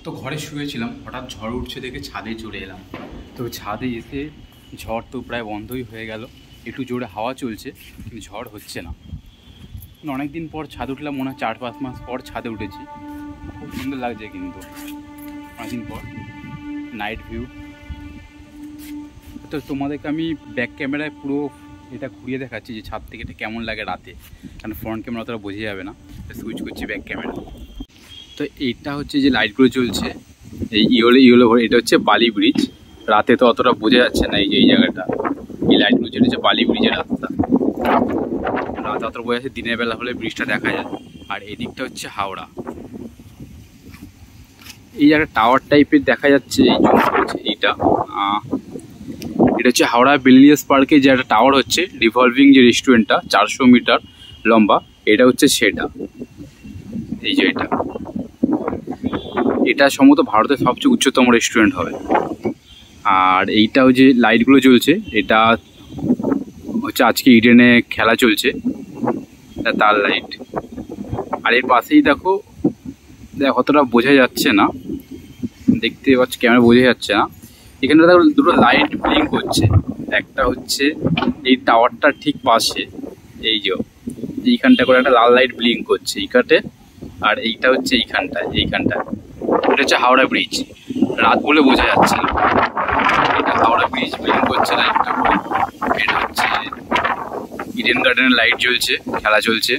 তো ঘরে শুয়েছিলাম, হঠাৎ ঝড় উঠছে দেখে ছাদে চলে এলাম। তো ছাদে এসে ঝড় তো প্রায় বন্ধই হয়ে গেল, একটু জোরে হাওয়া চলছে কিন্তু ঝড় হচ্ছে না। অনেক দিন পর ছাদ উঠলাম, মনে হয় 4-5 মাস পর ছাদে উঠেছি। খুব সুন্দর লাগছে কিন্তু অনেকদিন পর নাইট ভিউ। তো তোমাদেরকে আমি ব্যাক ক্যামেরায় পুরো এটা ঘুরিয়ে দেখাচ্ছি যে ছাদ থেকে এটা কেমন লাগে রাতে, কারণ ফ্রন্ট ক্যামেরা অতটা বোঝা যাবে না। সুইচ করছি ব্যাক ক্যামেরা। তো এইটা হচ্ছে যে লাইটগুলো জ্বলছে, এই ইয়েলো ভরে, এটা হচ্ছে বালি ব্রিজ। রাতে তো অতটা বোঝা যাচ্ছে না, এই যে এই জায়গাটা, এই লাইটগুলো যেটা হচ্ছে বালি ব্রিজের রাস্তা। রাতে অতটা বোঝা যাচ্ছে, দিনের বেলা হলে ব্রিজটা দেখা যায়। আর এদিকটা হচ্ছে হাওড়া। এই জায়গাটা টাওয়ার টাইপের দেখা যাচ্ছে, এই জন্য এইটা এটা হচ্ছে হাওড়া বিলিয়ার্স পার্কে যে একটা টাওয়ার হচ্ছে, রিভলভিং যে রেস্টুরেন্টটা 400 মিটার লম্বা, এটা হচ্ছে সেটা। এই যে এটা সম্ভবত ভারতের সবচেয়ে উচ্চতম রেস্টুরেন্ট হবে। আর এইটাও যে লাইটগুলো জ্বলছে, এটা হচ্ছে আজকে ইডেনে খেলা চলছে, তার লাইট। আর এর পাশেই দেখো অতটা বোঝা যাচ্ছে না, দেখতে পাচ্ছি ক্যামেরা বোঝা যাচ্ছে না, এখানে দেখো দুটো লাইট ব্লিঙ্ক করছে। একটা হচ্ছে এই টাওয়ারটার ঠিক পাশে, এই যে এইখানটা করে একটা লাল লাইট ব্লিঙ্ক করছে এইখানটা। আর এইটা হচ্ছে এইখানটা, এটা হচ্ছে হাওড়া ব্রিজ। রাত বলে বোঝা যাচ্ছে না, এটা হাওড়া ব্রিজ ব্লিঙ্ক করছে লাইটটা করে। এটা হচ্ছে ইডেন গার্ডেনের লাইট জ্বলছে, খেলা চলছে।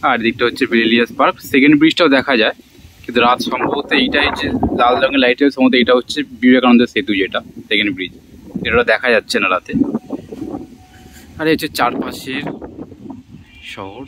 আর দিকটা হচ্ছে বিলিয়ার্স পার্ক। সেকেন্ড ব্রিজটাও দেখা যায়, কিন্তু রাত সম্ভবত এইটাই যে লাল রঙের লাইটের সম্ভবত এটা হচ্ছে বিবেকানন্দ সেতু, যেটা সেকেন্ড ব্রিজ, এটা দেখা যাচ্ছে না রাতে। আর এই হচ্ছে চারপাশের শহর।